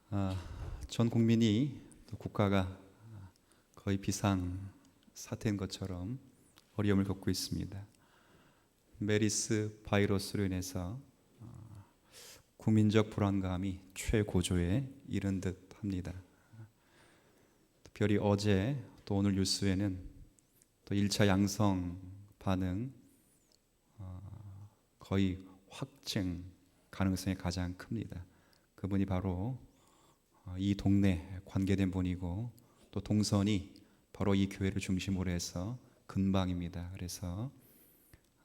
아, 전 국민이 또 국가가 거의 비상 사태인 것처럼 어려움을 겪고 있습니다. 메리스 바이러스로 인해서 국민적 불안감이 최고조에 이른 듯합니다. 특별히 어제 또 오늘 뉴스에는 또 1차 양성 반응 거의 확증 가능성이 가장 큽니다. 그분이 바로 이 동네 관계된 분이고 또 동선이 바로 이 교회를 중심으로 해서 근방입니다. 그래서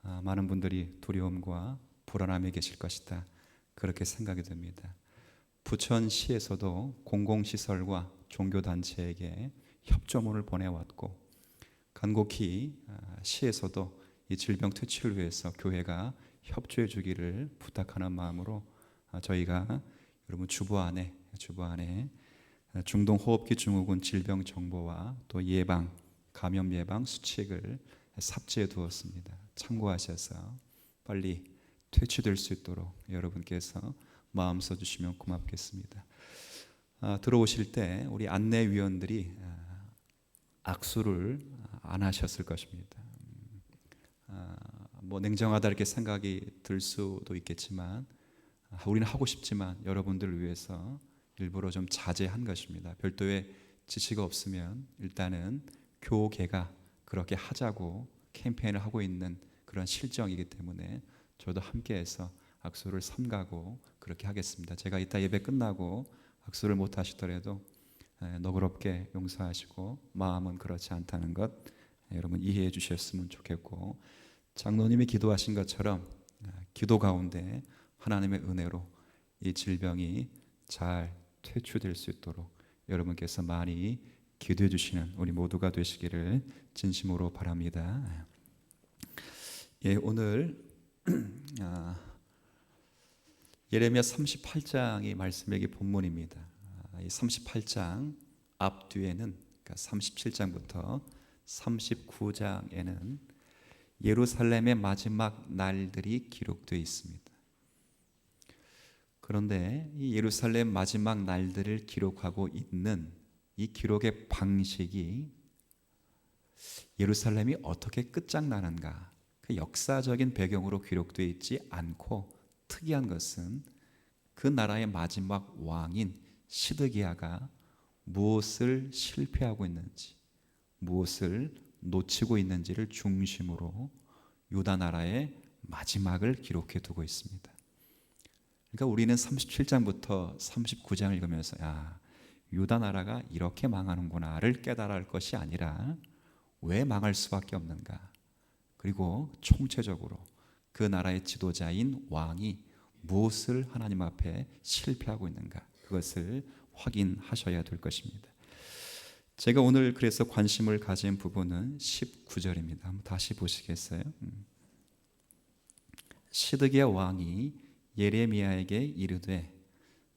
많은 분들이 두려움과 불안함에 계실 것이다. 그렇게 생각이 됩니다. 부천시에서도 공공시설과 종교단체에게 협조문을 보내왔고 간곡히 시에서도 이 질병 퇴치를 위해서 교회가 협조해 주기를 부탁하는 마음으로 저희가 여러분 주보 안에 중동호흡기 증후군 질병 정보와 또 예방, 감염 예방 수칙을 삽지해 두었습니다. 참고하셔서 빨리 퇴치될 수 있도록 여러분께서 마음 써주시면 고맙겠습니다. 들어오실 때 우리 안내위원들이 악수를 안 하셨을 것입니다. 뭐 냉정하다 이렇게 생각이 들 수도 있겠지만 우리는 하고 싶지만 여러분들을 위해서 일부러 좀 자제한 것입니다. 별도의 지시가 없으면 일단은 교계가 그렇게 하자고 캠페인을 하고 있는 그런 실정이기 때문에 저도 함께해서 악수를 삼가고 그렇게 하겠습니다. 제가 이따 예배 끝나고 악수를 못 하시더라도 너그럽게 용서하시고 마음은 그렇지 않다는 것 여러분 이해해 주셨으면 좋겠고, 장로님이 기도하신 것처럼 기도 가운데 하나님의 은혜로 이 질병이 잘 퇴출될 수 있도록 여러분께서 많이 기도해 주시는 우리 모두가 되시기를 진심으로 바랍니다. 예, 오늘 예레미야 38장이 말씀의 본문입니다. 이 38장 앞뒤에는 그러니까 37장부터 39장에는 예루살렘의 마지막 날들이 기록되어 있습니다. 그런데 이 예루살렘 마지막 날들을 기록하고 있는 이 기록의 방식이 예루살렘이 어떻게 끝장나는가, 그 역사적인 배경으로 기록되어 있지 않고 특이한 것은 그 나라의 마지막 왕인 시드기야가 무엇을 실패하고 있는지, 무엇을 놓치고 있는지를 중심으로 유다 나라의 마지막을 기록해 두고 있습니다. 그러니까 우리는 37장부터 39장을 읽으면서 유다 나라가 이렇게 망하는구나를 깨달아 할 것이 아니라 왜 망할 수밖에 없는가, 그리고 총체적으로 그 나라의 지도자인 왕이 무엇을 하나님 앞에 실패하고 있는가, 그것을 확인하셔야 될 것입니다. 제가 오늘 그래서 관심을 가진 부분은 19절입니다. 한번 다시 보시겠어요? 시드기야 왕이 예레미야에게 이르되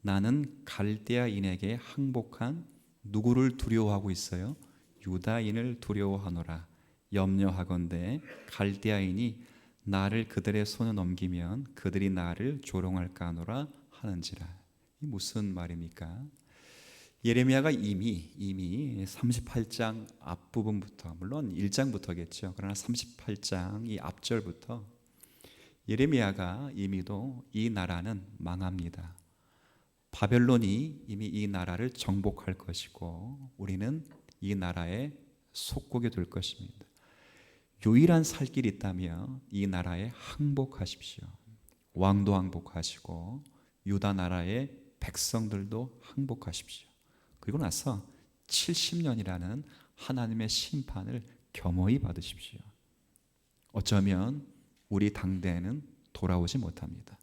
나는 갈대아인에게 항복한 누구를 두려워하고 있어요? 유다인을 두려워하노라. 염려하건대 갈대아인이 나를 그들의 손에 넘기면 그들이 나를 조롱할까 하노라 하는지라. 이 무슨 말입니까? 예레미야가 이미 38장 앞부분부터, 물론 1장부터겠죠. 그러나 38장 이 앞절부터 예레미야가 이미도 이 나라는 망합니다. 바벨론이 이미 이 나라를 정복할 것이고 우리는 이 나라의 속국이 될 것입니다. 유일한 살 길이 있다면 이 나라에 항복하십시오. 왕도 항복하시고 유다 나라의 백성들도 항복하십시오. 그리고 나서 70년이라는 하나님의 심판을 겸허히 받으십시오. 어쩌면 우리 당대에는 돌아오지 못합니다.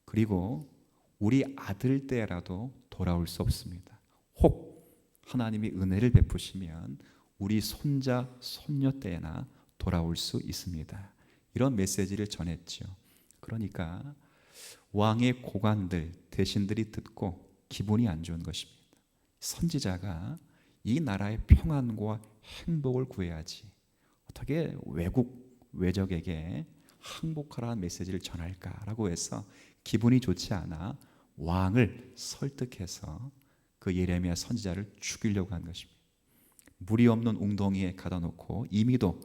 그리고 우리 아들 때라도 돌아올 수 없습니다. 혹 하나님이 은혜를 베푸시면 우리 손자, 손녀 때나 돌아올 수 있습니다. 이런 메시지를 전했죠. 그러니까 왕의 고관들, 대신들이 듣고 기분이 안 좋은 것입니다. 선지자가 이 나라의 평안과 행복을 구해야지 어떻게 외적에게 항복하라는 메시지를 전할까라고 해서 기분이 좋지 않아 왕을 설득해서 그 예레미야 선지자를 죽이려고 한 것입니다. 물이 없는 웅덩이에 가다 놓고 이미도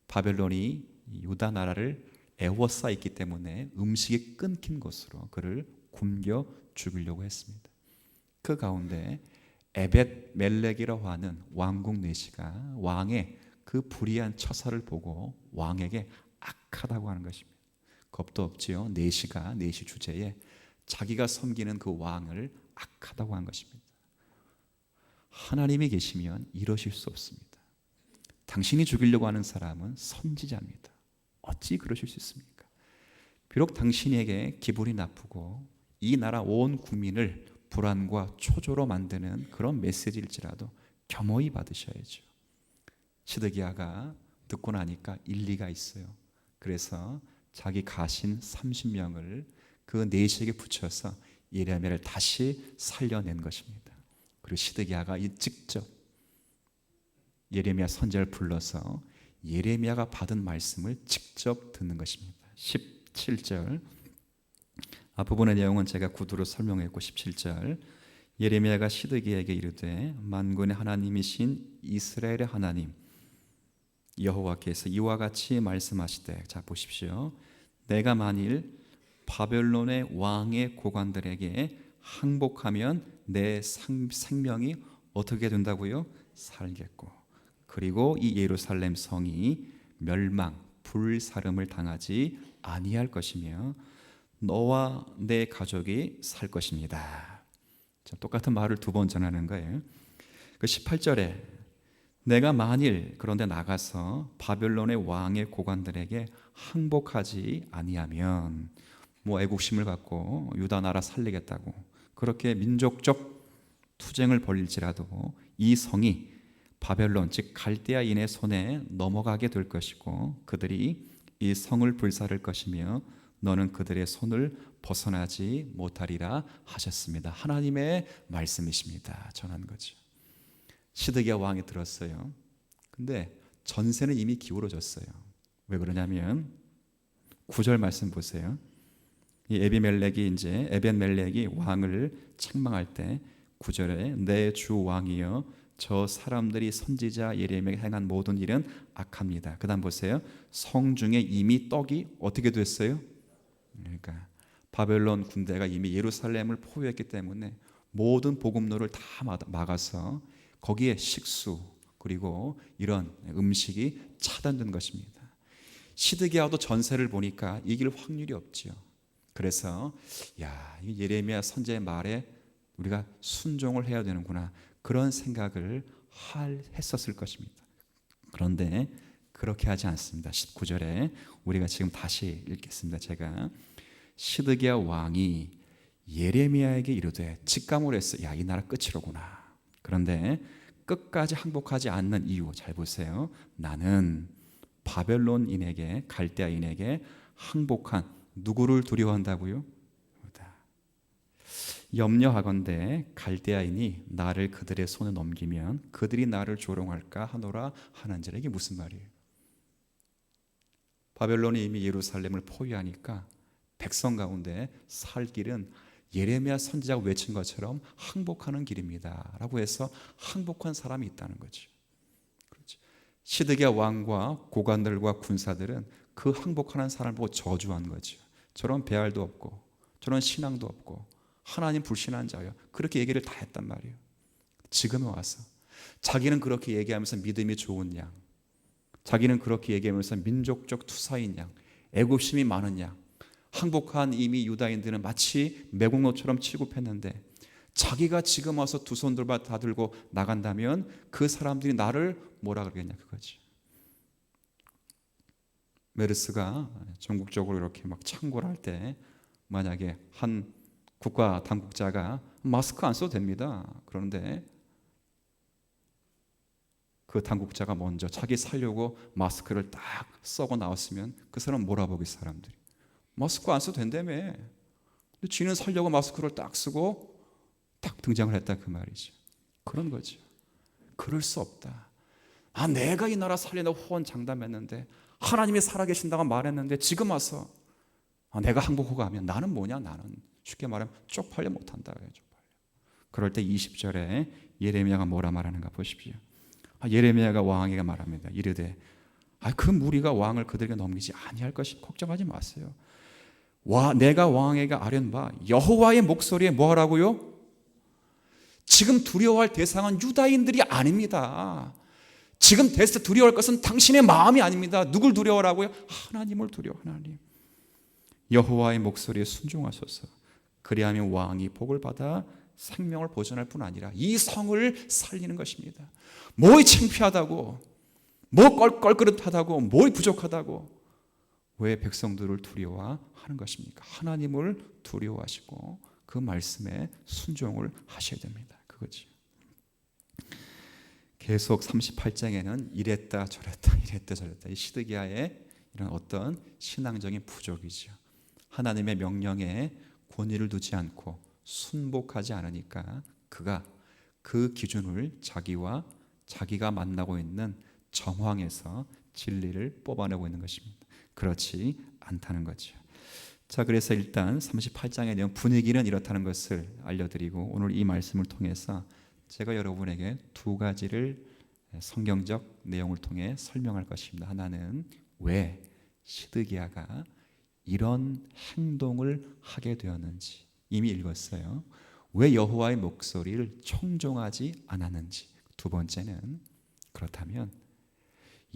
바벨론이 유다 나라를 애워싸 있기 때문에 음식이 끊긴 것으로 그를 굶겨 죽이려고 했습니다. 그 가운데 에벳 멜렉이라고 하는 왕국 내시가 왕의 그 불의한 처사를 보고 왕에게 악하다고 하는 것입니다. 겁도 없지요. 내시가 내시 주제에 자기가 섬기는 그 왕을 악하다고 한 것입니다. 하나님이 계시면 이러실 수 없습니다. 당신이 죽이려고 하는 사람은 선지자입니다. 어찌 그러실 수 있습니까? 비록 당신에게 기분이 나쁘고 이 나라 온 국민을 불안과 초조로 만드는 그런 메시지일지라도 겸허히 받으셔야죠. 시드기야가 듣고 나니까 일리가 있어요. 그래서 자기 가신 30명을 그 내시에게 붙여서 예레미야를 다시 살려낸 것입니다. 그리고 시드기야가 직접 예레미야 선지자를 불러서 예레미야가 받은 말씀을 직접 듣는 것입니다. 17절 부분의 내용은 제가 구두로 설명했고 17절 예레미야가 시드기야에게 이르되 만군의 하나님이신 이스라엘의 하나님 여호와께서 이와 같이 말씀하시되, 자 보십시오. 내가 만일 바벨론의 왕의 고관들에게 항복하면 내 생명이 어떻게 된다고요? 살겠고, 그리고 이 예루살렘 성이 멸망, 불사름을 당하지 아니할 것이며 너와 내 가족이 살 것입니다. 자, 똑같은 말을 두 번 전하는 거예요. 그 18절에 내가 만일 그런데 나가서 바벨론의 왕의 고관들에게 항복하지 아니하면 애국심을 갖고 유다 나라 살리겠다고 그렇게 민족적 투쟁을 벌일지라도 이 성이 바벨론 즉 갈대아인의 손에 넘어가게 될 것이고 그들이 이 성을 불사를 것이며 너는 그들의 손을 벗어나지 못하리라 하셨습니다. 하나님의 말씀이십니다. 전한 거죠. 시드기야 왕이 들었어요. 근데 전세는 이미 기울어졌어요. 왜 그러냐면 9절 말씀 보세요. 이 에벤멜렉이 왕을 책망할 때 9절에 내 주 왕이여 저 사람들이 선지자 예레미야에게 행한 모든 일은 악합니다. 그다음 보세요. 성 중에 이미 떡이 어떻게 됐어요? 그러니까 바벨론 군대가 이미 예루살렘을 포위했기 때문에 모든 보급로를 다 막아서 거기에 식수 그리고 이런 음식이 차단된 것입니다. 시드기야도 전세를 보니까 이길 확률이 없지요. 그래서 이 예레미야 선지자의 말에 우리가 순종을 해야 되는구나 그런 생각을 했었을 것입니다. 그런데 그렇게 하지 않습니다. 19절에 우리가 지금 다시 읽겠습니다. 제가 시드기야 왕이 예레미야에게 이르되 직감을 했어요. 이 나라 끝이로구나. 그런데 끝까지 항복하지 않는 이유 잘 보세요. 나는 바벨론인에게 갈대아인에게 항복한 누구를 두려워한다고요? 염려하건대 갈대아인이 나를 그들의 손에 넘기면 그들이 나를 조롱할까 하노라 하는지라. 이게 무슨 말이에요? 바벨론이 이미 예루살렘을 포위하니까 백성 가운데 살 길은 예레미야 선지자가 외친 것처럼 항복하는 길입니다 라고 해서 항복한 사람이 있다는 거죠. 그렇죠. 시드기야 왕과 고관들과 군사들은 그 항복하는 사람을 보고 저주한 거죠. 저런 배알도 없고 저런 신앙도 없고 하나님 불신한 자요, 그렇게 얘기를 다 했단 말이에요. 지금에 와서 자기는 그렇게 얘기하면서 믿음이 좋은 양, 자기는 그렇게 얘기하면서 민족적 투사인 양, 애국심이 많은 양, 항복한 이미 유다인들은 마치 매국노처럼 취급했는데 자기가 지금 와서 두 손 다 들고 나간다면 그 사람들이 나를 뭐라 그러겠냐 그거지. 메르스가 전국적으로 이렇게 막 창궐 할 때 만약에 한 국가 당국자가 마스크 안 써도 됩니다. 그런데 그 당국자가 먼저 자기 살려고 마스크를 딱 써고 나왔으면 그 사람 뭐라 보기 사람들이. 마스크 안 써도 된다며. 근데 쥐는 살려고 마스크를 딱 쓰고 딱 등장을 했다 그 말이죠. 그런 거죠. 그럴 수 없다. 내가 이 나라 살리려고 호언장담했는데 하나님이 살아계신다고 말했는데 지금 와서 내가 항복하고 가면 나는 뭐냐? 나는 쉽게 말하면 쪽팔려 못한다. 쪽팔려. 그럴 때 20절에 예레미야가 뭐라 말하는가 보십시오. 예레미야가 왕에게 말합니다. 이르되 그 무리가 왕을 그들에게 넘기지 아니할 것이 걱정하지 마세요. 내가 왕에게 아뢰는 바 여호와의 목소리에 뭐하라고요? 지금 두려워할 대상은 유다인들이 아닙니다. 지금 두려워할 것은 당신의 마음이 아닙니다. 누굴 두려워하라고요? 하나님을 두려워. 하나님, 여호와의 목소리에 순종하소서. 그리하면 왕이 복을 받아 생명을 보존할 뿐 아니라 이 성을 살리는 것입니다. 뭐이 창피하다고, 뭐 껄끄릇하다고, 뭐 부족하다고, 왜 백성들을 두려워하는 것입니까? 하나님을 두려워하시고 그 말씀에 순종을 하셔야 됩니다. 그거지. 계속 38장에는 이랬다 저랬다 이랬다 저랬다, 이 시드기야의 이런 어떤 신앙적인 부족이죠. 하나님의 명령에 권위를 두지 않고 순복하지 않으니까 그가 그 기준을 자기가 만나고 있는 정황에서 진리를 뽑아내고 있는 것입니다. 그렇지 않다는 거죠. 자, 그래서 일단 38장의 내용 분위기는 이렇다는 것을 알려드리고, 오늘 이 말씀을 통해서 제가 여러분에게 두 가지를 성경적 내용을 통해 설명할 것입니다. 하나는 왜 시드기야가 이런 행동을 하게 되었는지, 이미 읽었어요. 왜 여호와의 목소리를 청종하지 않았는지. 두 번째는 그렇다면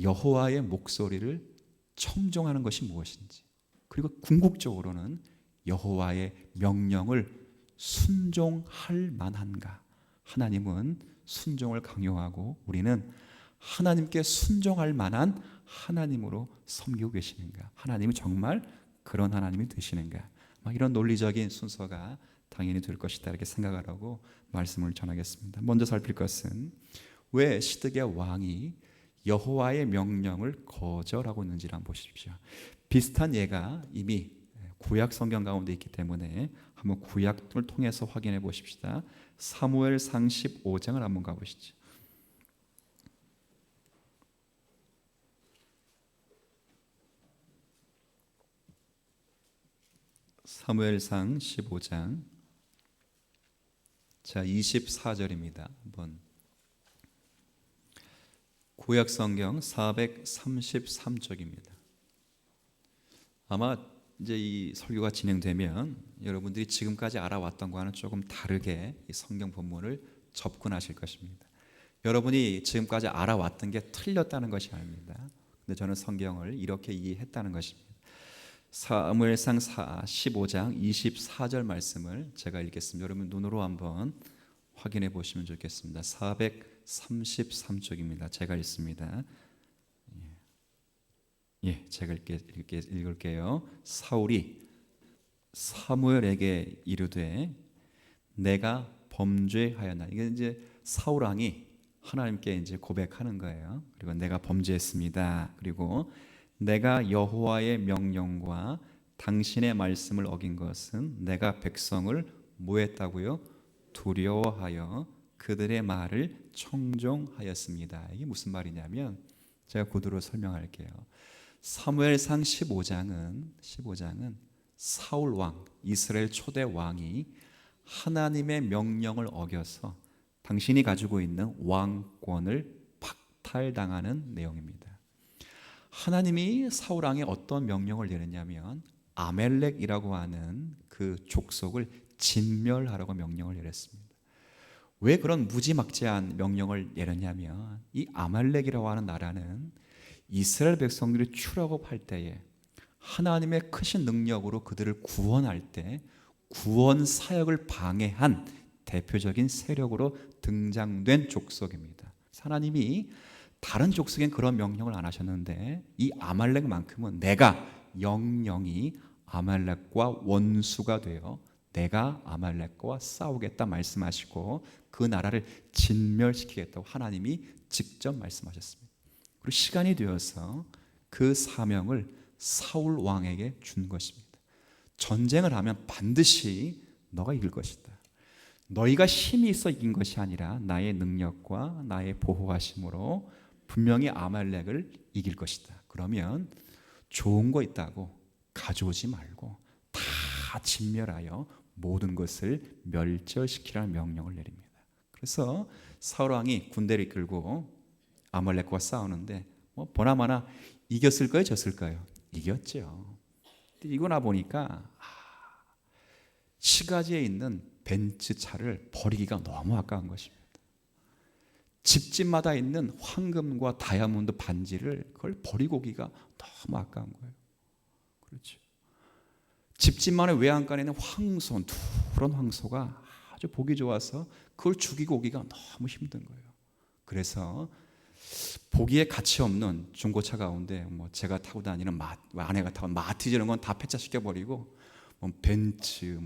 여호와의 목소리를 청종하는 것이 무엇인지, 그리고 궁극적으로는 여호와의 명령을 순종할 만한가. 하나님은 순종을 강요하고 우리는 하나님께 순종할 만한 하나님으로 섬기고 계시는가, 하나님이 정말 그런 하나님이 되시는가, 이런 논리적인 순서가 당연히 될 것이다, 이렇게 생각을 하고 말씀을 전하겠습니다. 먼저 살필 것은 왜 시드기야 왕이 여호와의 명령을 거절하고 있는지를 한번 보십시오. 비슷한 예가 이미 구약 성경 가운데 있기 때문에 한번 구약을 통해서 확인해 보십시다. 사무엘상 15장을 한번 가보시죠. 사무엘상 15장, 자 24절입니다. 한번 구약 성경 433쪽입니다. 아마 이제 이 설교가 진행되면 여러분들이 지금까지 알아왔던 것과는 조금 다르게 이 성경 본문을 접근하실 것입니다. 여러분이 지금까지 알아왔던 게 틀렸다는 것이 아닙니다. 근데 저는 성경을 이렇게 이해했다는 것입니다. 사무엘상 15장 24절 말씀을 제가 읽겠습니다. 여러분 눈으로 한번 확인해 보시면 좋겠습니다. 433쪽입니다. 제가 읽습니다. 제가 읽을게요. 사울이 사무엘에게 이르되 내가 범죄하였나. 이게 이제 사울 왕이 하나님께 이제 고백하는 거예요. 그리고 내가 범죄했습니다. 그리고 내가 여호와의 명령과 당신의 말씀을 어긴 것은 내가 백성을 뭐 했다고요? 두려워하여 그들의 말을 청종하였습니다. 이게 무슨 말이냐면 제가 그대로 설명할게요. 사무엘상 15장은 사울 왕, 이스라엘 초대 왕이 하나님의 명령을 어겨서 당신이 가지고 있는 왕권을 박탈당하는 내용입니다. 하나님이 사울 왕에 어떤 명령을 내렸냐면 아멜렉이라고 하는 그 족속을 진멸하라고 명령을 내렸습니다. 왜 그런 무지막지한 명령을 내렸냐면 이 아말렉이라고 하는 나라는 이스라엘 백성들이 출애굽할 때에 하나님의 크신 능력으로 그들을 구원할 때 구원 사역을 방해한 대표적인 세력으로 등장된 족속입니다. 하나님이 다른 족속엔 그런 명령을 안 하셨는데 이 아말렉만큼은 내가 영영이 아말렉과 원수가 되어 내가 아말렉과 싸우겠다 말씀하시고 그 나라를 진멸시키겠다고 하나님이 직접 말씀하셨습니다. 그리고 시간이 되어서 그 사명을 사울 왕에게 준 것입니다. 전쟁을 하면 반드시 너가 이길 것이다. 너희가 힘이 있어 이긴 것이 아니라 나의 능력과 나의 보호하심으로 분명히 아말렉을 이길 것이다. 그러면 좋은 거 있다고 가져오지 말고 다 진멸하여 모든 것을 멸절시키라는 명령을 내립니다. 그래서 사울 왕이 군대를 이끌고 아말렉과 싸우는데 보나마나 이겼을까요, 졌을까요? 이겼죠. 이거 나 보니까 시가지에 있는 벤츠 차를 버리기가 너무 아까운 것입니다. 집집마다 있는 황금과 다이아몬드 반지를 그걸 버리고 오기가 너무 아까운 거예요. 그렇죠. 집집만의 외양간에 있는 황소, 푸른 황소가 아주 보기 좋아서 그걸 죽이고 오기가 너무 힘든 거예요. 그래서 보기에 가치 없는 중고차 가운데 제가 타고 다니는 아내가 타고 마티즈 이런 건 다 폐차시켜 버리고 벤츠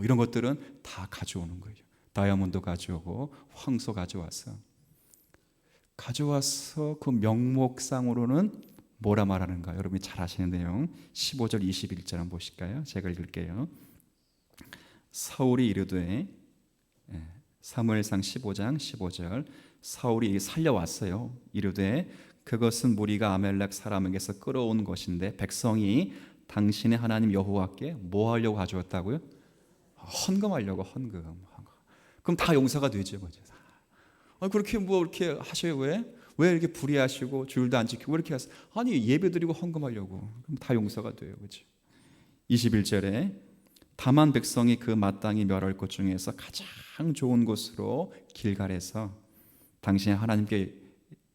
이런 것들은 다 가져오는 거예요. 다이아몬드 가져오고 황소 가져와서 그 명목상으로는 뭐라 말하는가? 여러분이 잘 아시는 내용 15절 21절 한번 보실까요? 제가 읽을게요. 사울이 이르되, 사무엘상 15장 15절, 사울이 살려왔어요. 이르되 그것은 무리가 아멜렉 사람에게서 끌어온 것인데 백성이 당신의 하나님 여호와께 뭐 하려고 가져왔다고요? 헌금하려고. 헌금. 그럼 다 용서가 되죠. 그렇게 이렇게 하셔요? 왜 이렇게 불의하시고 주일도 안 지키고 왜 이렇게 하세요? 아니 예배 드리고 헌금하려고. 그럼 다 용서가 돼요. 그렇죠? 21절에 다만 백성이 그 마땅히 멸할 것 중에서 가장 좋은 곳으로 길갈에서 당신의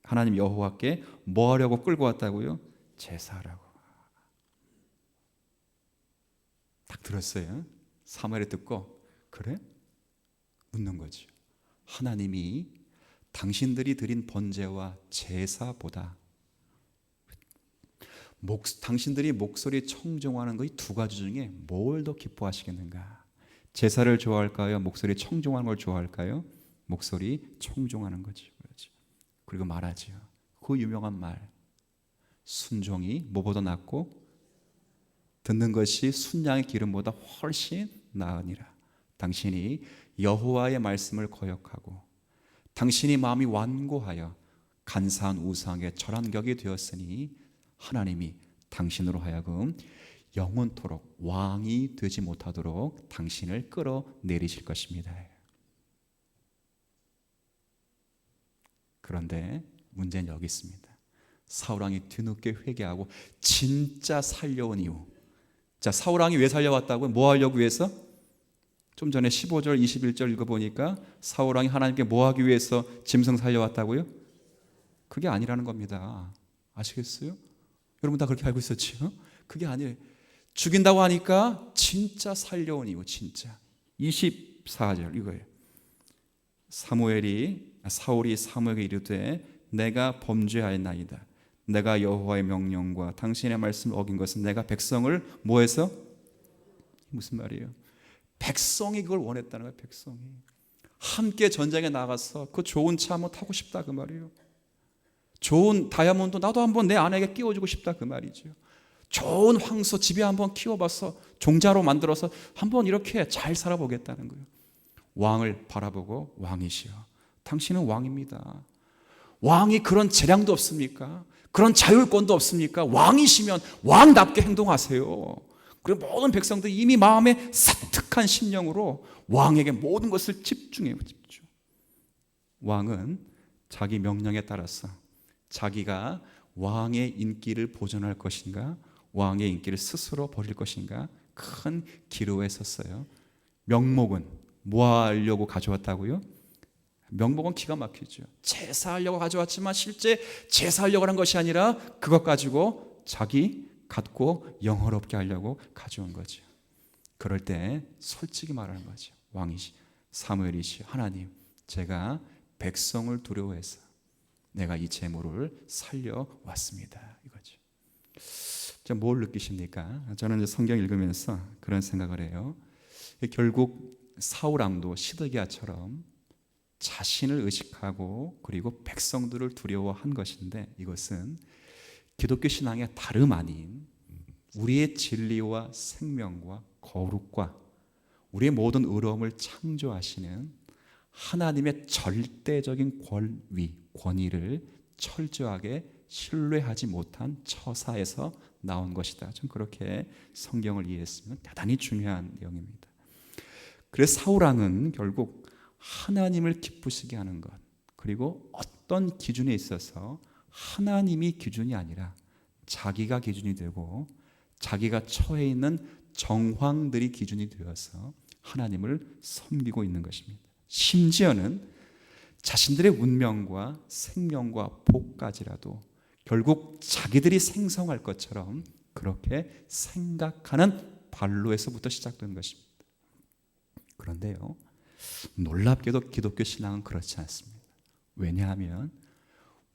하나님 여호와께 뭐 하려고 끌고 왔다고요? 제사하라고. 딱 들었어요. 사무엘이 듣고 그래? 묻는 거죠. 하나님이 당신들이 드린 번제와 제사보다 당신들이 목소리 청종하는 거 이 두 가지 중에 뭘 더 기뻐하시겠는가? 제사를 좋아할까요? 목소리 청종하는 걸 좋아할까요? 목소리 청종하는 거죠. 그리고 말하죠. 그 유명한 말, 순종이 뭐보다 낫고 듣는 것이 순양의 기름보다 훨씬 나으니라. 당신이 여호와의 말씀을 거역하고 당신이 마음이 완고하여 간사한 우상에 절한 격이 되었으니 하나님이 당신으로 하여금 영원토록 왕이 되지 못하도록 당신을 끌어내리실 것입니다. 그런데 문제는 여기 있습니다. 사울왕이 뒤늦게 회개하고 진짜 살려온 이유. 자, 사울왕이 왜 살려왔다고요? 뭐 하려고 위해서? 좀 전에 15절 21절 읽어보니까 사울왕이 하나님께 뭐 하기 위해서 짐승 살려왔다고요? 그게 아니라는 겁니다. 아시겠어요? 여러분 다 그렇게 알고 있었지요? 그게 아니에요. 죽인다고 하니까 진짜 살려온 이유. 진짜 24절 이거예요. 사울이 사무엘에게 이르되 내가 범죄하였나이다. 내가 여호와의 명령과 당신의 말씀을 어긴 것은 내가 백성을 뭐해서? 무슨 말이에요? 백성이 그걸 원했다는 거예요. 백성이 함께 전장에 나가서 그 좋은 차 한번 타고 싶다 그 말이에요. 좋은 다이아몬드 나도 한번 내 아내에게 끼워주고 싶다 그 말이죠. 좋은 황소 집에 한번 키워봐서 종자로 만들어서 한번 이렇게 잘 살아보겠다는 거예요. 왕을 바라보고 왕이시여 당신은 왕입니다. 왕이 그런 재량도 없습니까? 그런 자율권도 없습니까? 왕이시면 왕답게 행동하세요. 그리고 모든 백성들이 이미 마음에 사특한 심령으로 왕에게 모든 것을 집중해요. 집중. 왕은 자기 명령에 따라서 자기가 왕의 인기를 보존할 것인가 왕의 인기를 스스로 버릴 것인가 큰 기로에 섰어요. 명목은 뭐 하려고 가져왔다고요? 명목은 기가 막히죠. 제사하려고 가져왔지만 실제 제사하려고 한 것이 아니라 그것 가지고 자기 갖고 영화롭게 하려고 가져온 거죠. 그럴 때 솔직히 말하는 거죠. 왕이시 사무엘이시 하나님 제가 백성을 두려워해서 내가 이 재물을 살려왔습니다. 이거죠. 뭘 느끼십니까? 저는 성경 읽으면서 그런 생각을 해요. 결국 사울왕도 시드기야처럼 자신을 의식하고 그리고 백성들을 두려워한 것인데 이것은 기독교 신앙의 다름 아닌 우리의 진리와 생명과 거룩과 우리의 모든 의로움을 창조하시는 하나님의 절대적인 권위를 철저하게 신뢰하지 못한 처사에서 나온 것이다. 좀 그렇게 성경을 이해했으면 대단히 중요한 내용입니다. 그래서 사울왕은 결국 하나님을 기쁘시게 하는 것, 그리고 어떤 기준에 있어서 하나님이 기준이 아니라 자기가 기준이 되고 자기가 처해 있는 정황들이 기준이 되어서 하나님을 섬기고 있는 것입니다. 심지어는 자신들의 운명과 생명과 복까지라도 결국 자기들이 생성할 것처럼 그렇게 생각하는 발로에서부터 시작된 것입니다. 그런데요, 놀랍게도 기독교 신앙은 그렇지 않습니다. 왜냐하면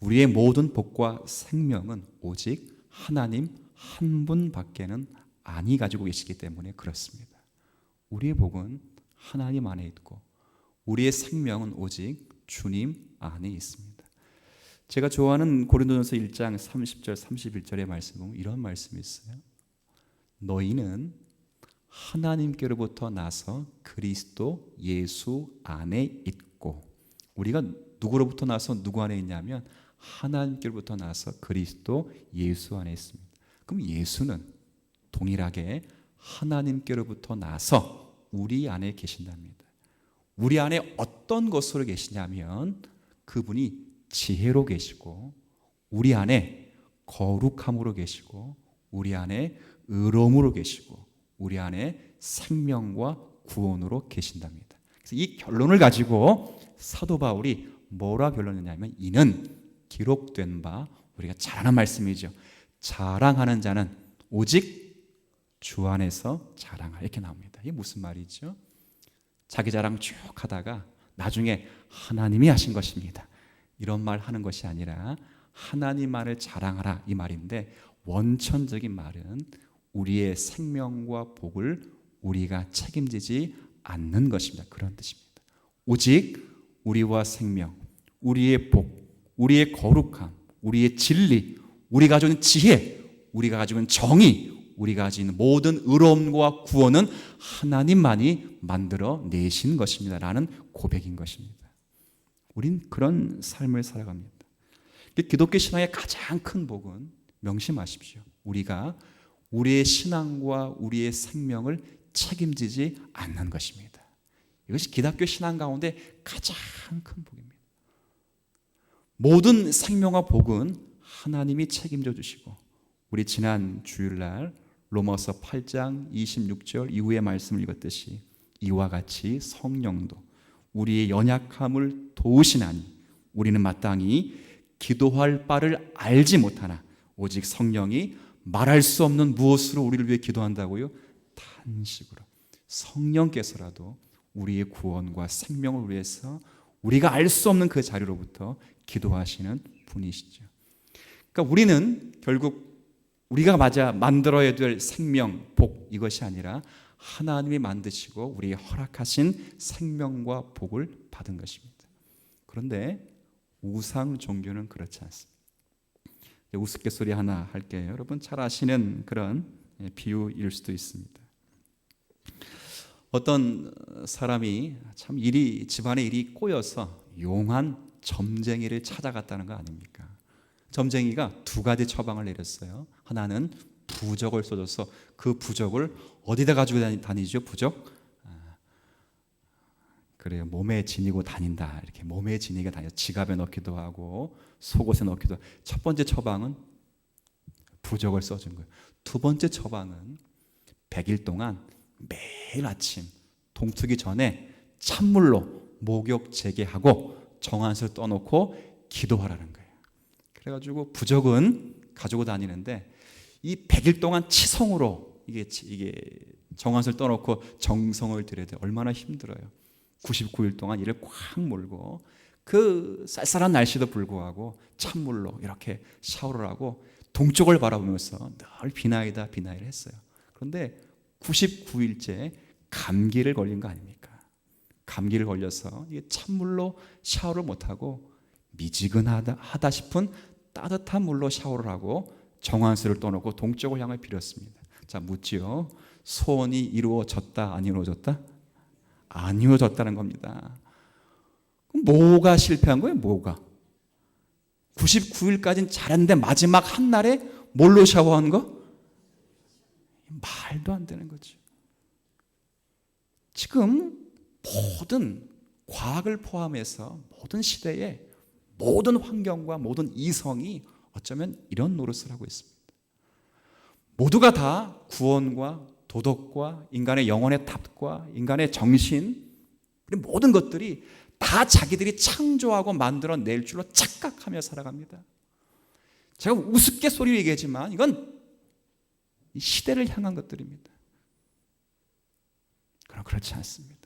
우리의 모든 복과 생명은 오직 하나님 한 분밖에는 아니 가지고 계시기 때문에 그렇습니다. 우리의 복은 하나님 안에 있고 우리의 생명은 오직 주님 안에 있습니다. 제가 좋아하는 고린도전서 1장 30절 31절의 말씀 보면 이런 말씀이 있어요. 너희는 하나님께로부터 나서 그리스도 예수 안에 있고, 우리가 누구로부터 나서 누구 안에 있냐면 하나님께로부터 나서 그리스도 예수 안에 있습니다. 그럼 예수는 동일하게 하나님께로부터 나서 우리 안에 계신답니다. 우리 안에 어떤 것으로 계시냐면 그분이 지혜로 계시고 우리 안에 거룩함으로 계시고 우리 안에 의로움으로 계시고 우리 안에 생명과 구원으로 계신답니다. 그래서 이 결론을 가지고 사도 바울이 뭐라 결론했냐면 이는 기록된 바, 우리가 잘 아는 말씀이죠. 자랑하는 자는 오직 주 안에서 자랑하라, 이렇게 나옵니다. 이게 무슨 말이죠? 자기 자랑 쭉 하다가 나중에 하나님이 하신 것입니다, 이런 말 하는 것이 아니라 하나님만을 자랑하라 이 말인데, 원천적인 말은 우리의 생명과 복을 우리가 책임지지 않는 것입니다. 그런 뜻입니다. 오직 우리와 생명, 우리의 복, 우리의 거룩함, 우리의 진리, 우리가 가지고 있는 지혜, 우리가 가지고 있는 정의, 우리가 가지고 있는 모든 의로움과 구원은 하나님만이 만들어 내신 것입니다 라는 고백인 것입니다. 우린 그런 삶을 살아갑니다. 기독교 신앙의 가장 큰 복은, 명심하십시오, 우리가 우리의 신앙과 우리의 생명을 책임지지 않는 것입니다. 이것이 기독교 신앙 가운데 가장 큰 복입니다. 모든 생명과 복은 하나님이 책임져 주시고, 우리 지난 주일날 로마서 8장 26절 이후의 말씀을 읽었듯이 이와 같이 성령도 우리의 연약함을 도우시나니 우리는 마땅히 기도할 바를 알지 못하나 오직 성령이 말할 수 없는 무엇으로 우리를 위해 기도한다고요? 탄식으로. 성령께서라도 우리의 구원과 생명을 위해서 우리가 알 수 없는 그 자리로부터 기도하시는 분이시죠. 그러니까 우리는 결국 우리가 만들어야 될 생명, 복, 이것이 아니라 하나님이 만드시고 우리의 허락하신 생명과 복을 받은 것입니다. 그런데 우상 종교는 그렇지 않습니다. 우스갯소리 하나 할게요. 여러분 잘 아시는 그런 비유일 수도 있습니다. 어떤 사람이 참 집안에 일이 꼬여서 용한 점쟁이를 찾아갔다는 거 아닙니까? 점쟁이가 두 가지 처방을 내렸어요. 하나는 부적을 써줘서 그 부적을 어디다 가지고 다니죠? 부적? 그래요. 몸에 지니고 다닌다. 이렇게 몸에 지니게 다녀. 지갑에 넣기도 하고 속옷에 넣기도 하고. 첫 번째 처방은 부적을 써준 거예요. 두 번째 처방은 100일 동안 매일 아침 동트기 전에 찬물로 목욕 재개하고 정한술 떠놓고 기도하라는 거예요. 그래가지고 부적은 가지고 다니는데 이 100일 동안 치성으로 이게 정한술 떠놓고 정성을 들여야 돼. 얼마나 힘들어요. 99일 동안 이를 꽉 몰고 그 쌀쌀한 날씨도 불구하고 찬물로 이렇게 샤워를 하고 동쪽을 바라보면서 늘 비나이다 비나이를 했어요. 그런데 99일째 감기를 걸린 거 아닙니까? 감기를 걸려서 이게 찬물로 샤워를 못하고 미지근하다 싶은 따뜻한 물로 샤워를 하고 정한수를 떠놓고 동쪽을 향해 빌었습니다. 자, 묻지요. 소원이 이루어졌다 안 이루어졌다? 안 이루어졌다는 겁니다. 그럼 뭐가 실패한 거예요? 뭐가? 99일까지는 잘했는데 마지막 한 날에 뭘로 샤워한 거? 말도 안 되는 거죠. 지금 모든 과학을 포함해서 모든 시대의 모든 환경과 모든 이성이 어쩌면 이런 노릇을 하고 있습니다. 모두가 다 구원과 도덕과 인간의 영혼의 탑과 인간의 정신, 모든 것들이 다 자기들이 창조하고 만들어낼 줄로 착각하며 살아갑니다. 제가 우습게 소리를 얘기하지만 이건 이 시대를 향한 것들입니다. 그러나 그렇지 않습니다.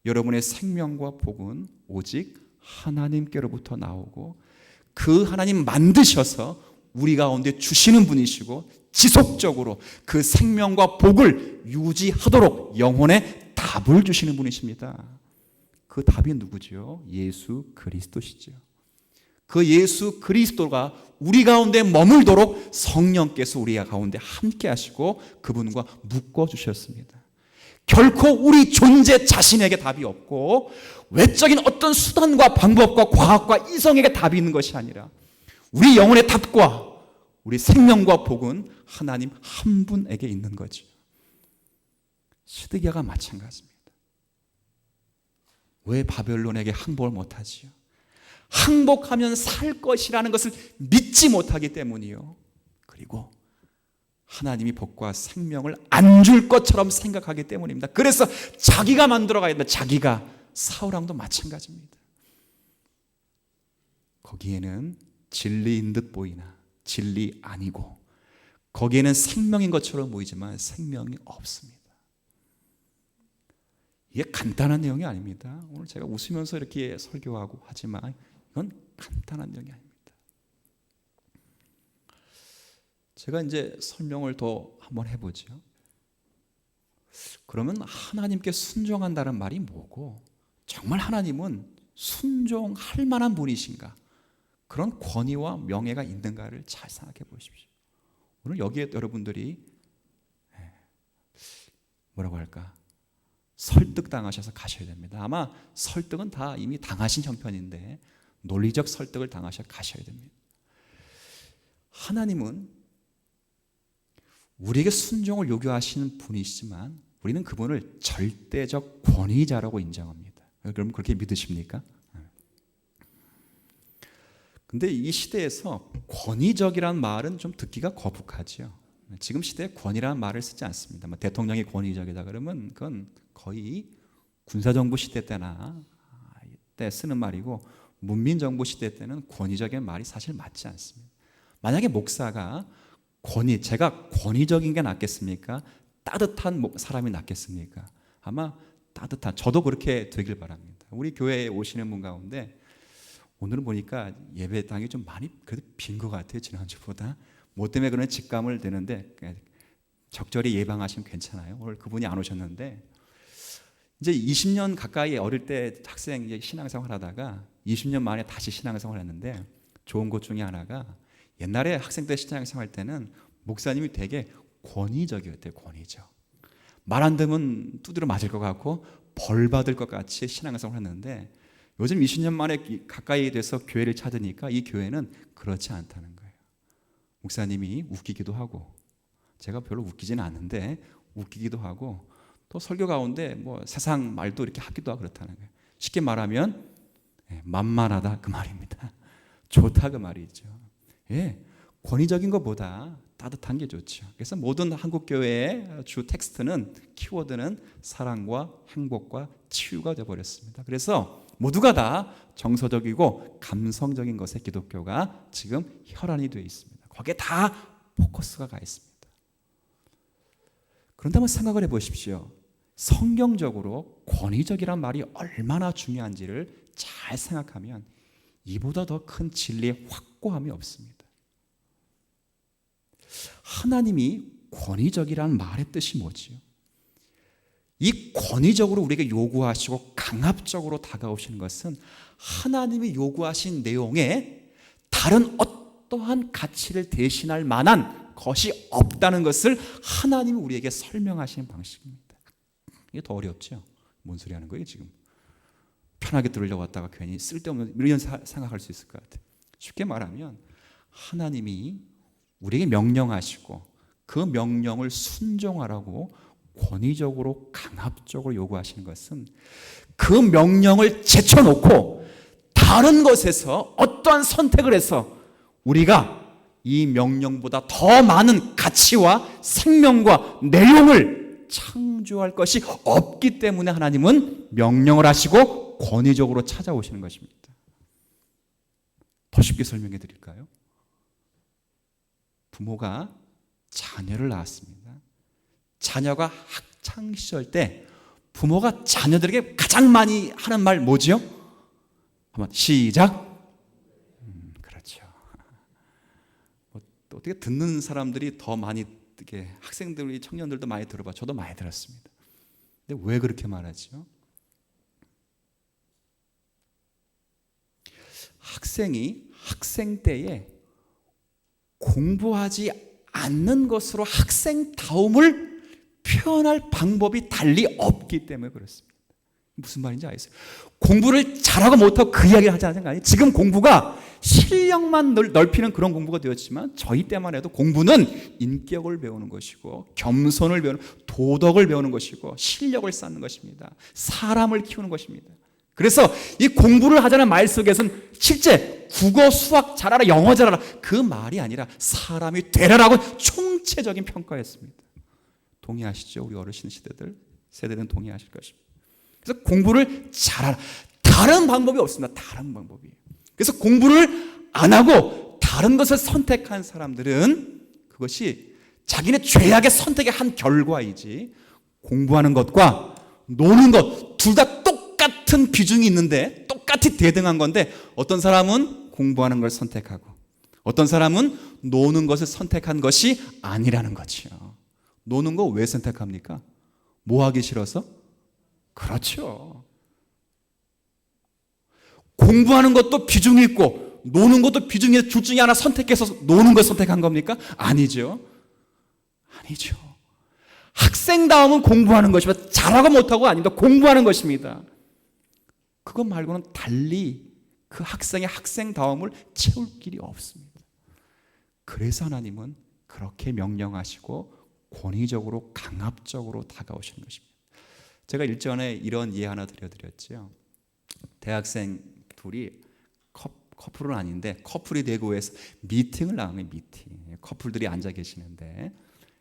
여러분의 생명과 복은 오직 하나님께로부터 나오고 그 하나님 만드셔서 우리 가운데 주시는 분이시고 지속적으로 그 생명과 복을 유지하도록 영혼의 답을 주시는 분이십니다. 그 답이 누구죠? 예수 그리스도시죠. 그 예수 그리스도가 우리 가운데 머물도록 성령께서 우리 가운데 함께 하시고 그분과 묶어 주셨습니다. 결코 우리 존재 자신에게 답이 없고 외적인 어떤 수단과 방법과 과학과 이성에게 답이 있는 것이 아니라 우리 영혼의 답과 우리 생명과 복은 하나님 한 분에게 있는 거죠. 시드기야가 마찬가지입니다. 왜 바벨론에게 항복을 못하지요? 항복하면 살 것이라는 것을 믿지 못하기 때문이요. 그리고 하나님이 복과 생명을 안 줄 것처럼 생각하기 때문입니다. 그래서 자기가 만들어가야 된다. 자기가. 사울왕도 마찬가지입니다. 거기에는 진리인 듯 보이나 진리 아니고 거기에는 생명인 것처럼 보이지만 생명이 없습니다. 이게 간단한 내용이 아닙니다. 오늘 제가 웃으면서 이렇게 설교하고 하지만 이건 간단한 내용이 아닙니다. 제가 이제 설명을 더 한번 해보죠. 그러면 하나님께 순종한다는 말이 뭐고 정말 하나님은 순종할 만한 분이신가? 그런 권위와 명예가 있는가를 잘 생각해 보십시오. 오늘 여기에 여러분들이 뭐라고 할까? 설득당하셔서 가셔야 됩니다. 아마 설득은 다 이미 당하신 형편인데 논리적 설득을 당하셔 가셔야 됩니다. 하나님은 우리에게 순종을 요구하시는 분이시지만 우리는 그분을 절대적 권위자라고 인정합니다. 여러분 그렇게 믿으십니까? 근데 이 시대에서 권위적이라는 말은 좀 듣기가 거북하죠. 지금 시대에 권위라는 말을 쓰지 않습니다. 대통령이 권위적이다 그러면 그건 거의 군사정부 시대 때나 때 쓰는 말이고 문민정부 시대 때는 권위적인 말이 사실 맞지 않습니다. 만약에 목사가 제가 권위적인 게 낫겠습니까? 따뜻한 사람이 낫겠습니까? 아마 따뜻한, 저도 그렇게 되길 바랍니다. 우리 교회에 오시는 분 가운데 오늘은 보니까 예배당이 좀 많이 그래도 빈 것 같아요. 지난주보다. 뭐 때문에 그런 직감을 드는데 적절히 예방하시면 괜찮아요. 오늘 그분이 안 오셨는데 이제 20년 가까이 어릴 때 학생 이제 신앙생활 하다가 20년 만에 다시 신앙생활 했는데 좋은 것 중에 하나가 옛날에 학생 때 신앙생활 때는 목사님이 되게 권위적이었대요. 권위적. 말 안 듣으면 두드려 맞을 것 같고 벌 받을 것 같이 신앙생활을 했는데 요즘 20년 만에 가까이 돼서 교회를 찾으니까 이 교회는 그렇지 않다는 거예요. 목사님이 웃기기도 하고 제가 별로 웃기지는 않는데 웃기기도 하고 또 설교 가운데 뭐 세상 말도 이렇게 하기도 하고 그렇다는 거예요. 쉽게 말하면 만만하다 그 말입니다. 좋다 그 말이죠. 예, 권위적인 것보다 따뜻한 게 좋죠. 그래서 모든 한국교회의 주 텍스트는 키워드는 사랑과 행복과 치유가 되어버렸습니다. 그래서 모두가 다 정서적이고 감성적인 것에 기독교가 지금 혈안이 되어 있습니다. 거기에 다 포커스가 가 있습니다. 그런데 한번 생각을 해보십시오. 성경적으로 권위적이란 말이 얼마나 중요한지를 잘 생각하면 이보다 더 큰 진리의 확고함이 없습니다. 하나님이 권위적이라는 말의 뜻이 뭐지요? 이 권위적으로 우리에게 요구하시고 강압적으로 다가오시는 것은 하나님이 요구하신 내용에 다른 어떠한 가치를 대신할 만한 것이 없다는 것을 하나님이 우리에게 설명하시는 방식입니다. 이게 더 어렵죠? 뭔 소리 하는 거예요 지금? 편하게 들으려고 왔다가 괜히 쓸데없는 이런 생각할 수 있을 것 같아요. 쉽게 말하면 하나님이 우리에게 명령하시고 그 명령을 순종하라고 권위적으로 강압적으로 요구하시는 것은 그 명령을 제쳐놓고 다른 것에서 어떠한 선택을 해서 우리가 이 명령보다 더 많은 가치와 생명과 내용을 창조할 것이 없기 때문에 하나님은 명령을 하시고 권위적으로 찾아오시는 것입니다. 더 쉽게 설명해 드릴까요? 부모가 자녀를 낳았습니다. 자녀가 학창시절 때 부모가 자녀들에게 가장 많이 하는 말 뭐지요? 한번 시작. 그렇죠. 또 어떻게 듣는 사람들이 더 많이 이렇게 학생들이 청년들도 많이 들어봐. 저도 많이 들었습니다. 근데 왜 그렇게 말하죠? 학생이 학생 때에 공부하지 않는 것으로 학생다움을 표현할 방법이 달리 없기 때문에 그렇습니다. 무슨 말인지 아시겠어요? 공부를 잘하고 못하고 그 이야기를 하지 않는 거 아니에요? 지금 공부가 실력만 넓히는 그런 공부가 되었지만 저희 때만 해도 공부는 인격을 배우는 것이고 겸손을 배우는, 도덕을 배우는 것이고 실력을 쌓는 것입니다. 사람을 키우는 것입니다. 그래서 이 공부를 하자는 말 속에서는 실제 국어, 수학 잘하라, 영어 잘하라 그 말이 아니라 사람이 되라라고 총체적인 평가였습니다. 동의하시죠? 우리 어르신 세대는 동의하실 것입니다. 그래서 공부를 잘하라. 다른 방법이 없습니다. 다른 방법이. 그래서 공부를 안 하고 다른 것을 선택한 사람들은 그것이 자기네 죄악의 선택의 한 결과이지 공부하는 것과 노는 것 둘 다 똑같은 비중이 있는데 똑같이 대등한 건데 어떤 사람은 공부하는 걸 선택하고 어떤 사람은 노는 것을 선택한 것이 아니라는 거죠. 노는 거 왜 선택합니까? 뭐 하기 싫어서? 그렇죠. 공부하는 것도 비중이 있고 노는 것도 비중이 있고 둘 중에 하나 선택해서 노는 걸 선택한 겁니까? 아니죠. 아니죠. 학생다움은 공부하는 것입니다. 잘하고 못하고 아닙니다. 공부하는 것입니다. 그것 말고는 달리 그 학생의 학생다움을 채울 길이 없습니다. 그래서 하나님은 그렇게 명령하시고 권위적으로 강압적으로 다가오시는 것입니다. 제가 일전에 이런 예 하나 드렸죠. 대학생 둘이 커플은 아닌데 커플이 되고 해서 미팅을 나간 거예요. 미팅. 커플들이 앉아 계시는데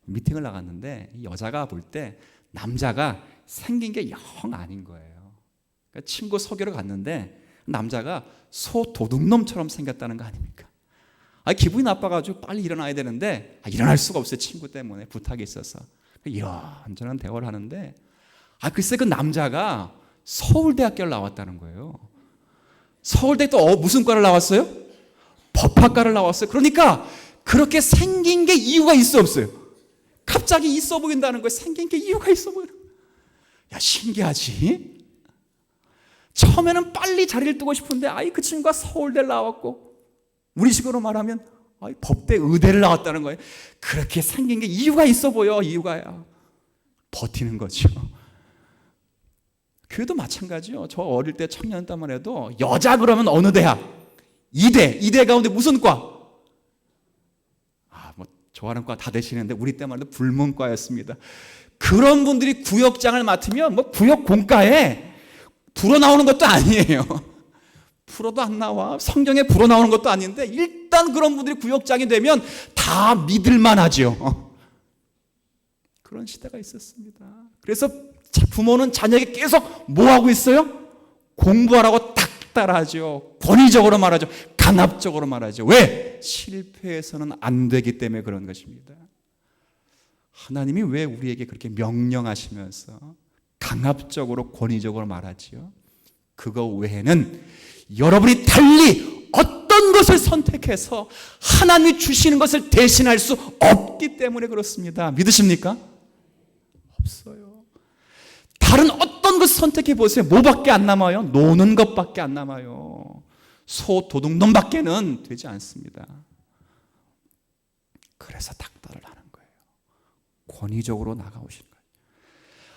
미팅을 나갔는데 여자가 볼 때 남자가 생긴 게 영 아닌 거예요. 그러니까 친구 소개로 갔는데 남자가 소 도둑놈처럼 생겼다는 거 아닙니까? 기분이 나빠가지고 빨리 일어나야 되는데 일어날 수가 없어요. 친구 때문에 부탁이 있어서. 이런저런 대화를 하는데 글쎄 그 남자가 서울대학교를 나왔다는 거예요. 서울대 또 무슨 과를 나왔어요? 법학과를 나왔어요. 그러니까 그렇게 생긴 게 이유가 있어 없어요? 갑자기 있어 보인다는 거예요. 생긴 게 이유가 있어 보이는 거예요. 야, 신기하지? 처음에는 빨리 자리를 뜨고 싶은데 그 친구가 서울대를 나왔고 우리식으로 말하면 법대 의대를 나왔다는 거예요. 그렇게 생긴 게 이유가 있어 보여. 이유가야. 버티는 거죠. 교회도 마찬가지요. 저 어릴 때 청년 때만 해도 여자 그러면 어느 대학? 이대 가운데 무슨 과? 좋아하는 과 다 되시는데 우리 때만 해도 불문과였습니다. 그런 분들이 구역장을 맡으면 구역 공과에 불어나오는 것도 아니에요. 풀어도 안 나와. 성경에 불어나오는 것도 아닌데 일단 그런 분들이 구역장이 되면 다 믿을만 하죠. 그런 시대가 있었습니다. 그래서 부모는 자녀에게 계속 뭐 하고 있어요? 공부하라고 딱 따라하죠. 권위적으로 말하죠. 강압적으로 말하죠. 왜? 실패해서는 안 되기 때문에 그런 것입니다. 하나님이 왜 우리에게 그렇게 명령하시면서 강압적으로 권위적으로 말하지요? 그거 외에는 여러분이 달리 어떤 것을 선택해서 하나님이 주시는 것을 대신할 수 없기 때문에 그렇습니다. 믿으십니까? 없어요. 다른 어떤 것을 선택해 보세요. 뭐밖에 안 남아요? 노는 것밖에 안 남아요. 소 도둑놈밖에는 되지 않습니다. 그래서 닥달을 하는 거예요. 권위적으로 나가오시는 거예요.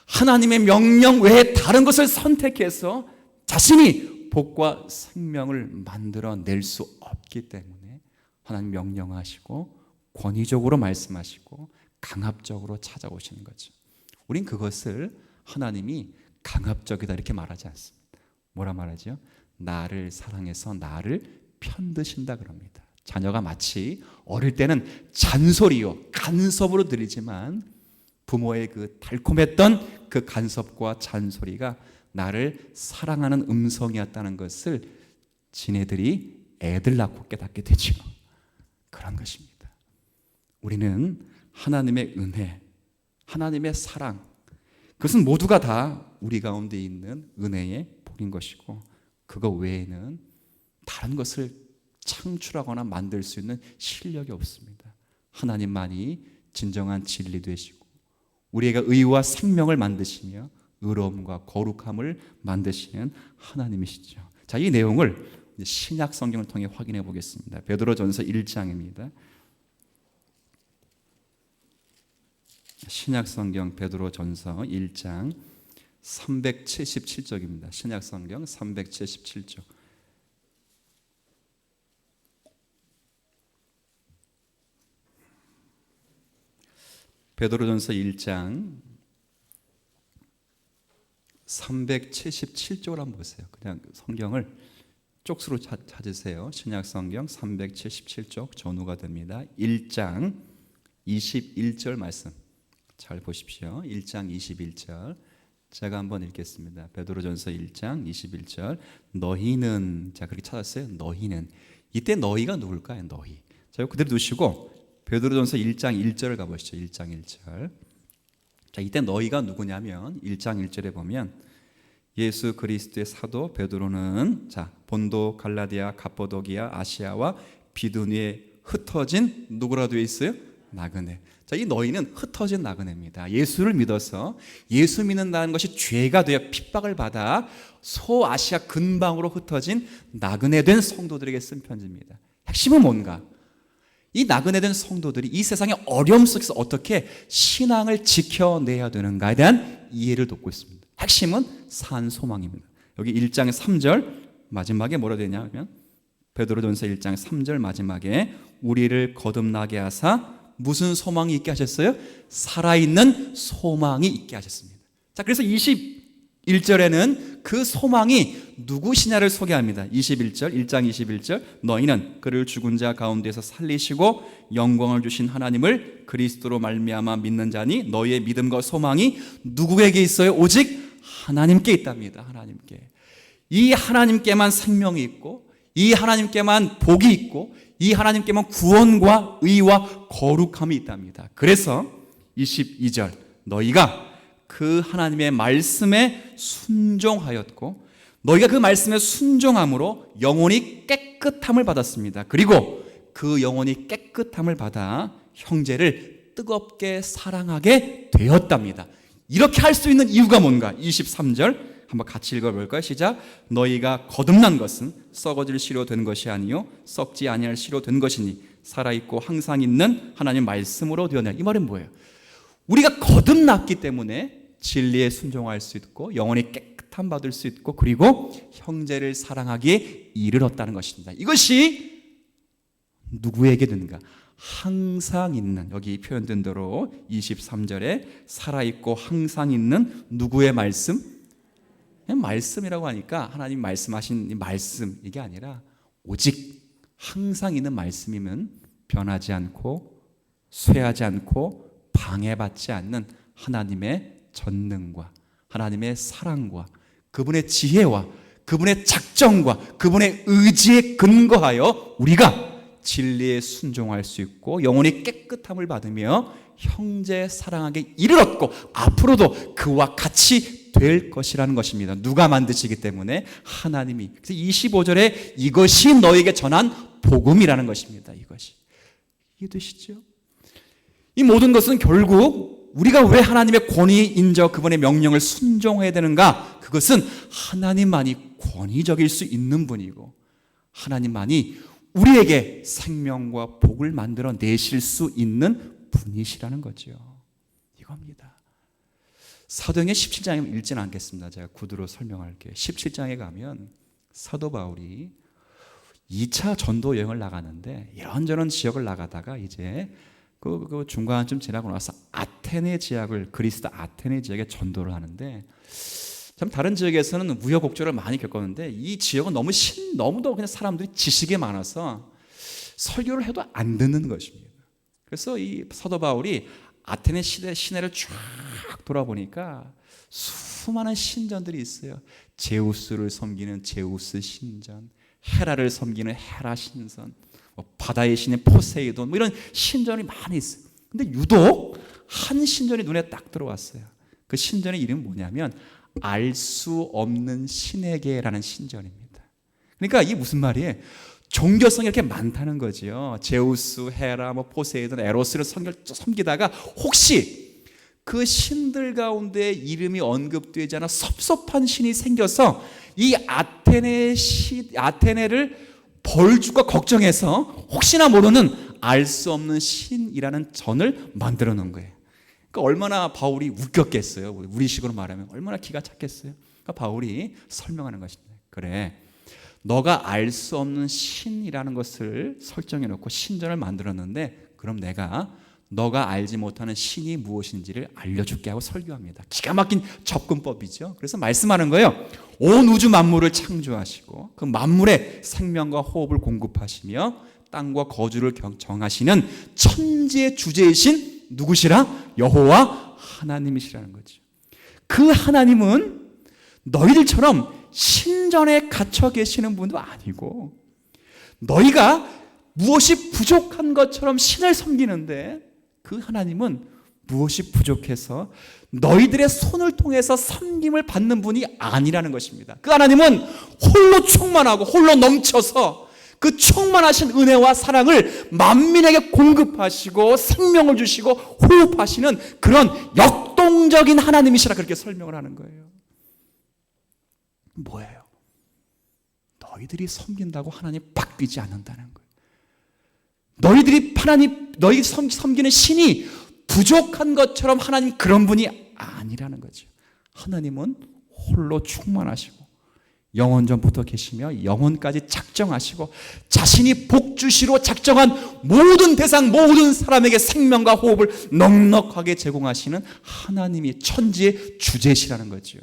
하나님의 명령 외에 다른 것을 선택해서 자신이 복과 생명을 만들어낼 수 없기 때문에 하나님 명령하시고 권위적으로 말씀하시고 강압적으로 찾아오시는 거죠. 우린 그것을 하나님이 강압적이다 이렇게 말하지 않습니다. 뭐라 말하죠? 나를 사랑해서 나를 편드신다 그럽니다. 자녀가 마치 어릴 때는 잔소리요, 간섭으로 들리지만 부모의 그 달콤했던 그 간섭과 잔소리가 나를 사랑하는 음성이었다는 것을 지네들이 애들 낳고 깨닫게 되죠. 그런 것입니다. 우리는 하나님의 은혜, 하나님의 사랑, 그것은 모두가 다 우리 가운데 있는 은혜의 복인 것이고 그거 외에는 다른 것을 창출하거나 만들 수 있는 실력이 없습니다. 하나님만이 진정한 진리 되시고 우리가 의와 생명을 만드시며 의로움과 거룩함을 만드시는 하나님이시죠. 자, 이 내용을 신약 성경을 통해 확인해 보겠습니다. 베드로전서 1장입니다. 신약 성경 베드로전서 1장 377쪽입니다. 신약 성경 377쪽. 베드로전서 1장 377쪽을 한번 보세요. 그냥 성경을 쪽수로 찾으세요. 신약 성경 377쪽 전후가 됩니다. 1장 21절 말씀 잘 보십시오. 1장 21절 제가 한번 읽겠습니다. 베드로전서 1장 21절 너희는, 자 그렇게 찾았어요. 너희는, 이때 너희가 누굴까요? 너희. 자 이거 그대로 두시고 베드로전서 1장 1절을 가보시죠. 1장 1절. 자 이때 너희가 누구냐면 1장 1절에 보면 예수 그리스도의 사도 베드로는 자 본도, 갈라디아, 갑보도기아, 아시아와 비두니에 흩어진 누구라 되어 있어요? 나그네. 자, 이 너희는 흩어진 나그네입니다. 예수를 믿어서 예수 믿는다는 것이 죄가 되어 핍박을 받아 소아시아 근방으로 흩어진 나그네 된 성도들에게 쓴 편지입니다. 핵심은 뭔가? 이 나그네 된 성도들이 이 세상의 어려움 속에서 어떻게 신앙을 지켜내야 되는가에 대한 이해를 돕고 있습니다. 핵심은 산 소망입니다. 여기 1장 3절 마지막에 뭐라 되냐면 베드로전서 1장 3절 마지막에 우리를 거듭나게 하사 무슨 소망이 있게 하셨어요? 살아있는 소망이 있게 하셨습니다. 자, 그래서 21절에는 그 소망이 누구시냐를 소개합니다. 21절, 1장 21절 너희는 그를 죽은 자 가운데서 살리시고 영광을 주신 하나님을 그리스도로 말미암아 믿는 자니 너희의 믿음과 소망이 누구에게 있어요? 오직 하나님께 있답니다. 하나님께. 이 하나님께만 생명이 있고 이 하나님께만 복이 있고 이 하나님께만 구원과 의와 거룩함이 있답니다. 그래서 22절 너희가 그 하나님의 말씀에 순종하였고 너희가 그 말씀에 순종함으로 영혼이 깨끗함을 받았습니다. 그리고 그 영혼이 깨끗함을 받아 형제를 뜨겁게 사랑하게 되었답니다. 이렇게 할 수 있는 이유가 뭔가? 23절 한번 같이 읽어볼까요? 시작. 너희가 거듭난 것은 썩어질 씨로 된 것이 아니요 썩지 아니할 씨로 된 것이니 살아있고 항상 있는 하나님 말씀으로 되었느니라. 이 말은 뭐예요? 우리가 거듭났기 때문에 진리에 순종할 수 있고 영혼이 깨끗함 받을 수 있고 그리고 형제를 사랑하기에 이르렀다는 것입니다. 이것이 누구에게 되는가? 항상 있는, 여기 표현된 대로 23절에 살아있고 항상 있는 누구의 말씀? 말씀이라고 하니까 하나님 말씀하신 이 말씀, 이게 아니라 오직 항상 있는 말씀이면 변하지 않고 쇠하지 않고 방해받지 않는 하나님의 전능과 하나님의 사랑과 그분의 지혜와 그분의 작정과 그분의 의지에 근거하여 우리가 진리에 순종할 수 있고 영혼이 깨끗함을 받으며 형제 사랑하게 이르렀고 앞으로도 그와 같이 될 것이라는 것입니다. 누가 만드시기 때문에? 하나님이. 그래서 25절에 이것이 너에게 전한 복음이라는 것입니다. 이것이. 이해되시죠? 이 모든 것은 결국 우리가 왜 하나님의 권위 인저 그분의 명령을 순종해야 되는가? 그것은 하나님만이 권위적일 수 있는 분이고 하나님만이 우리에게 생명과 복을 만들어 내실 수 있는 분이시라는 거죠. 이겁니다. 사도행전 17장에 읽지는 않겠습니다. 제가 구두로 설명할게요. 17장에 가면 사도 바울이 2차 전도 여행을 나가는데 이런저런 지역을 나가다가 이제 그 중간쯤 지나고 나서 아테네 지역을, 그리스 아테네 지역에 전도를 하는데, 참 다른 지역에서는 우여곡절을 많이 겪었는데 이 지역은 너무도 그냥 사람들이 지식이 많아서 설교를 해도 안 듣는 것입니다. 그래서 이 사도 바울이 아테네 시내를 쫙 돌아보니까 수많은 신전들이 있어요. 제우스를 섬기는 제우스 신전, 헤라를 섬기는 헤라 신전, 바다의 신인 포세이돈, 이런 신전이 많이 있어요. 근데 유독 한 신전이 눈에 딱 들어왔어요. 그 신전의 이름이 뭐냐면 알 수 없는 신에게라는 신전입니다. 그러니까 이게 무슨 말이에요? 종교성이 이렇게 많다는 거죠. 제우스, 헤라, 포세이돈, 에로스를 섬기다가 혹시 그 신들 가운데 이름이 언급되지 않아 섭섭한 신이 생겨서 이 아테네를 벌줄까 걱정해서 혹시나 모르는 알 수 없는 신이라는 전을 만들어 놓은 거예요. 그러니까 얼마나 바울이 웃겼겠어요. 우리식으로 말하면 얼마나 기가 찼겠어요. 그러니까 바울이 설명하는 것입니다. 그래, 너가 알 수 없는 신이라는 것을 설정해 놓고 신전을 만들었는데, 그럼 내가 너가 알지 못하는 신이 무엇인지를 알려줄게 하고 설교합니다. 기가 막힌 접근법이죠. 그래서 말씀하는 거예요. 온 우주 만물을 창조하시고 그 만물에 생명과 호흡을 공급하시며 땅과 거주를 정하시는 천지의 주제이신 누구시라? 여호와 하나님이시라는 거죠. 그 하나님은 너희들처럼 신전에 갇혀 계시는 분도 아니고, 너희가 무엇이 부족한 것처럼 신을 섬기는데 그 하나님은 무엇이 부족해서 너희들의 손을 통해서 섬김을 받는 분이 아니라는 것입니다. 그 하나님은 홀로 충만하고 홀로 넘쳐서 그 충만하신 은혜와 사랑을 만민에게 공급하시고 생명을 주시고 호흡하시는 그런 역동적인 하나님이시라, 그렇게 설명을 하는 거예요. 뭐예요? 너희들이 섬긴다고 하나님 바뀌지 않는다는 거예요. 너희 섬기는 신이 부족한 것처럼 하나님 그런 분이 아니라는 거죠. 하나님은 홀로 충만하시고 영원전부터 계시며 영원까지 작정하시고 자신이 복주시로 작정한 모든 대상, 모든 사람에게 생명과 호흡을 넉넉하게 제공하시는 하나님이 천지의 주제시라는 거죠.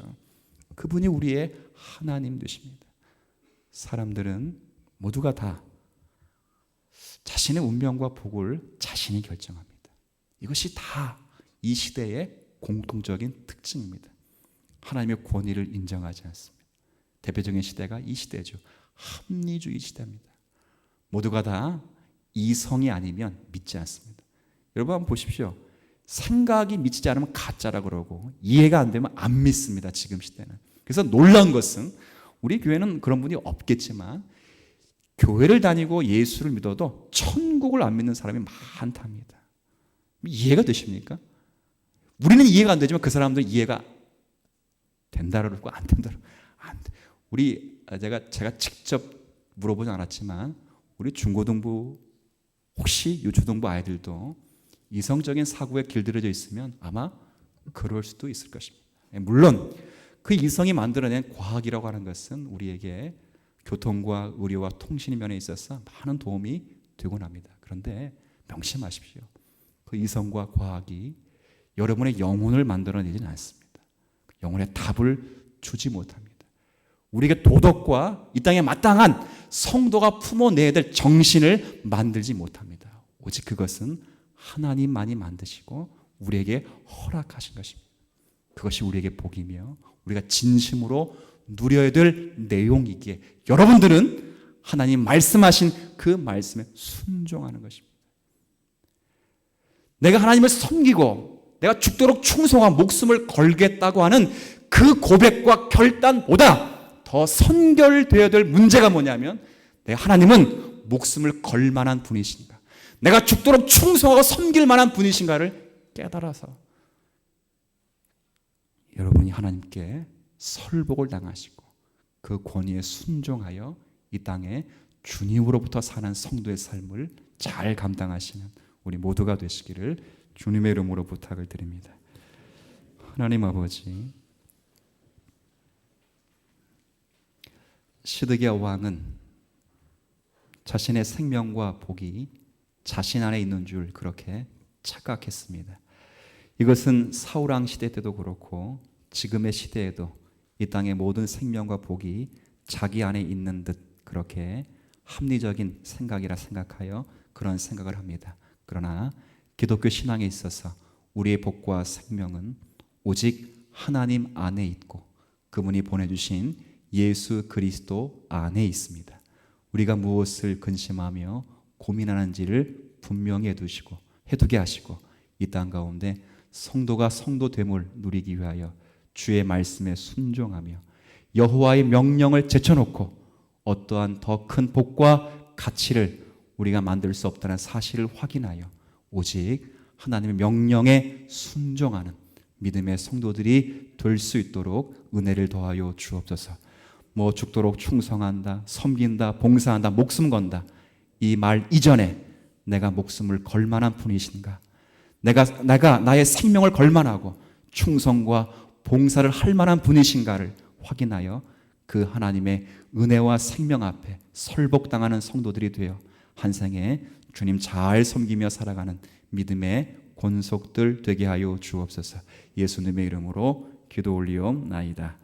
그분이 우리의 하나님 되십니다. 사람들은 모두가 다 자신의 운명과 복을 자신이 결정합니다. 이것이 다 이 시대의 공통적인 특징입니다. 하나님의 권위를 인정하지 않습니다. 대표적인 시대가 이 시대죠. 합리주의 시대입니다. 모두가 다 이성이 아니면 믿지 않습니다. 여러분 한번 보십시오. 생각이 미치지 않으면 가짜라고 그러고 이해가 안 되면 안 믿습니다. 지금 시대는. 그래서 놀라운 것은 우리 교회는 그런 분이 없겠지만 교회를 다니고 예수를 믿어도 천국을 안 믿는 사람이 많답니다. 이해가 되십니까? 우리는 이해가 안 되지만 그 사람들은 이해가 된다고 그러고 안 된다고 안 돼. 제가 직접 물어보지 않았지만 우리 중고등부 혹시 유초등부 아이들도 이성적인 사고에 길들여져 있으면 아마 그럴 수도 있을 것입니다. 물론 그 이성이 만들어낸 과학이라고 하는 것은 우리에게 교통과 의료와 통신 면에 있어서 많은 도움이 되곤 합니다. 그런데 명심하십시오. 그 이성과 과학이 여러분의 영혼을 만들어내지는 않습니다. 영혼의 답을 주지 못합니다. 우리에게 도덕과 이 땅에 마땅한 성도가 품어내야 될 정신을 만들지 못합니다. 오직 그것은 하나님만이 만드시고 우리에게 허락하신 것입니다. 그것이 우리에게 복이며 우리가 진심으로 누려야 될 내용이기에 여러분들은 하나님 말씀하신 그 말씀에 순종하는 것입니다. 내가 하나님을 섬기고 내가 죽도록 충성한 목숨을 걸겠다고 하는 그 고백과 결단보다 더 선결되어야 될 문제가 뭐냐면 내가 하나님은 목숨을 걸 만한 분이신가, 내가 죽도록 충성하고 섬길 만한 분이신가를 깨달아서 여러분이 하나님께 설복을 당하시고 그 권위에 순종하여 이 땅에 주님으로부터 사는 성도의 삶을 잘 감당하시는 우리 모두가 되시기를 주님의 이름으로 부탁을 드립니다. 하나님 아버지, 시드기야 왕은 자신의 생명과 복이 자신 안에 있는 줄 그렇게 착각했습니다. 이것은 사울왕 시대 때도 그렇고 지금의 시대에도 이 땅의 모든 생명과 복이 자기 안에 있는 듯 그렇게 합리적인 생각이라 생각하여 그런 생각을 합니다. 그러나 기독교 신앙에 있어서 우리의 복과 생명은 오직 하나님 안에 있고 그분이 보내주신 예수 그리스도 안에 있습니다. 우리가 무엇을 근심하며 고민하는지를 분명히 해두게 하시고 이 땅 가운데 성도가 성도됨을 누리기 위하여 주의 말씀에 순종하며 여호와의 명령을 제쳐놓고 어떠한 더 큰 복과 가치를 우리가 만들 수 없다는 사실을 확인하여 오직 하나님의 명령에 순종하는 믿음의 성도들이 될 수 있도록 은혜를 더하여 주옵소서. 뭐 죽도록 충성한다, 섬긴다, 봉사한다, 목숨 건다 이 말 이전에 내가 목숨을 걸 만한 분이신가? 내가 나의 생명을 걸 만하고 충성과 봉사를 할 만한 분이신가를 확인하여 그 하나님의 은혜와 생명 앞에 설복당하는 성도들이 되어 한 생에 주님 잘 섬기며 살아가는 믿음의 권속들 되게 하여 주옵소서. 예수님의 이름으로 기도 올리옵나이다.